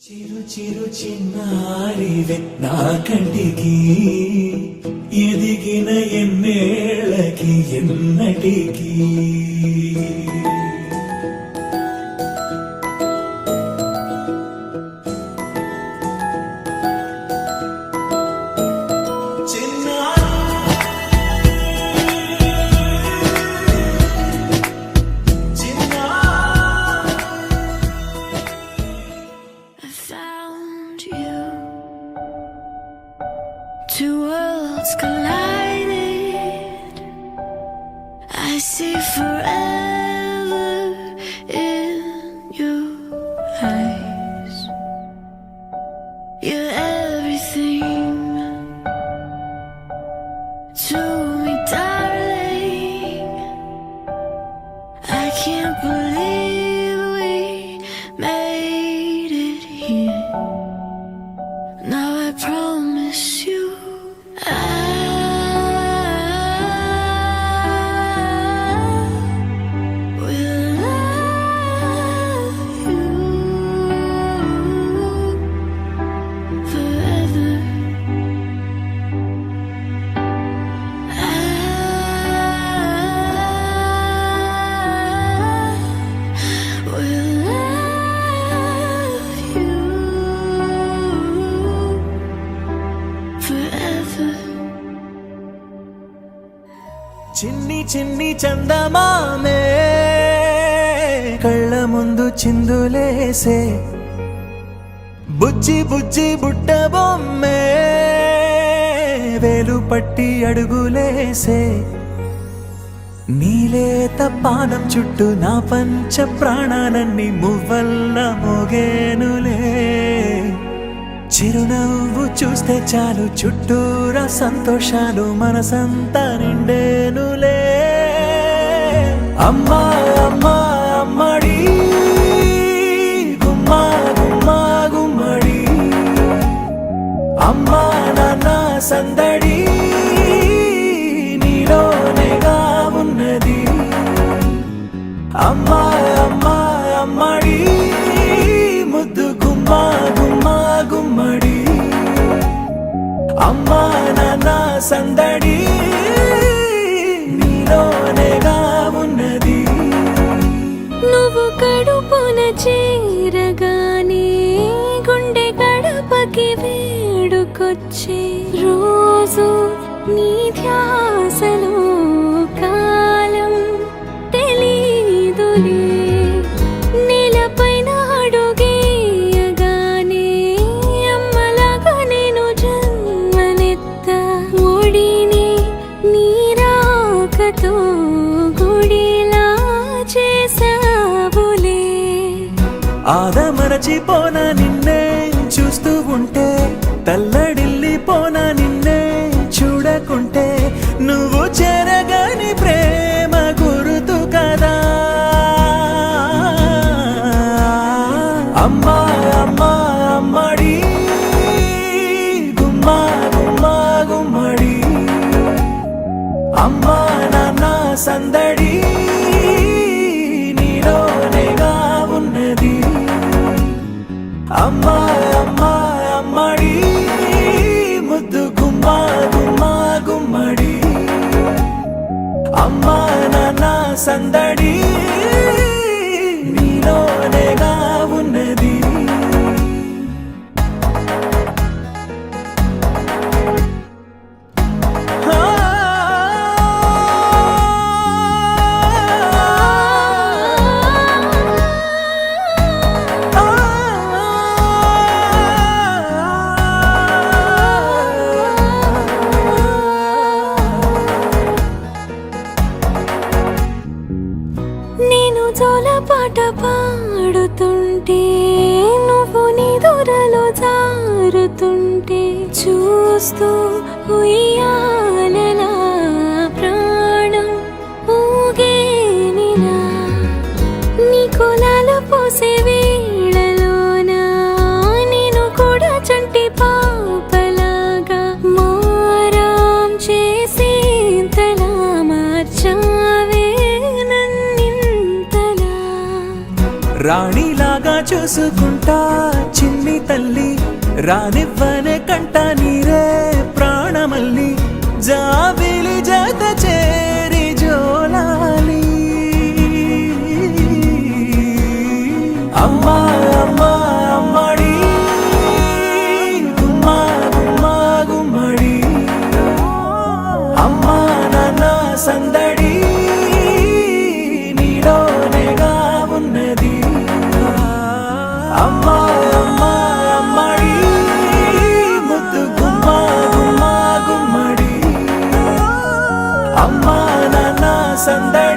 చిరు చిరు చిన్నారివే నా కంటికి ఎదిగిన ఎన్నేళ్ళకి ఎన్నటికి Two worlds collided. I see forever in your eyes. You're everything to me, darling. I can't believe we made it here. Now I promise you చిన్ని చిన్ని చందమామే కళ్ళ ముందు చిందులేసే బుజ్జి బుజ్జి బుట్ట బొమ్మే వేలు పట్టి అడుగులేసే నీలేత పానం చుట్టూ నా పంచ ప్రాణాలన్నీ మువ్వల్ల మోగేనులే చిరునవ్వు చూస్తే చాలు చుట్టూరా సంతోషాలు మనసంతా నిండేనులే అమ్మా అమ్మా అమ్మడి గుమ్మా గుమ్మా గుమ్మడి అమ్మా నాన్న సందడి నీలోనేగా ఉన్నది అమ్మా అమ్మా అమ్మడి ముద్దు గుమ్మా గుమ్మా గుమ్మడి అమ్మా నాన్న సందడి నీలోనేగా ఉన్నది నువ్వు కడుపున చేరగానే గుండె గడపకి వేడుకొచ్చే రోజు నీ ధ్యాసలో కాలం తెలీదులే నేలపైన అడుగేయగానే అమ్మలాగా నేను జన్మనెత్త ఒడిని నీరాకతో గుడిలా చేసావులే ఆదమరచిపోన నిన్నే చూస్తూ ఉంటే తల్లడిల్లిపోన నిన్నే చూడకుంటే నువ్వు చెరగని ప్రేమ గురుతు కదా అమ్మా అమ్మా అమ్మడి గుమ్మా గుమ్మా గుమ్మడి అమ్మా నాన్న సందడి నీలోనేగా ఉన్నది అమ్మా అమ్మా అమ్మడి ముద్దు గుమ్మా గుమ్మా గుమ్మడి అమ్మా నాన్న సందడి నీలోనేగా ఉన్నది నేను జోలపాట పాడుతుంటే నువ్వు నిదురలో జారుతుంటే చూస్తూ ఉయ్యాలలా ప్రాణం ఊగేనిలా నీ కులాల పోసే వేళలోన నేను కూడా చంటి పాపలాగా మారాం చేసేంతలా మార్చావే నన్నింతలా రాణిలాగా చూసుకుంటా చిన్ని తల్లి, రానివ్వనే కంట నీరే ప్రాణమల్లి, జాబిలి జత చేరి జోలాలి. అమ్మా అమ్మా అమ్మడి, గుమ్మా గుమ్మా గుమ్మడి, అమ్మా నాన్న సందడి నీలోనేగా ఉన్నది. అమ్మా అమ్మా అమ్మడి, ముద్దు గుమ్మా గుమ్మా గుమ్మడి, అమ్మా నాన్న సందడి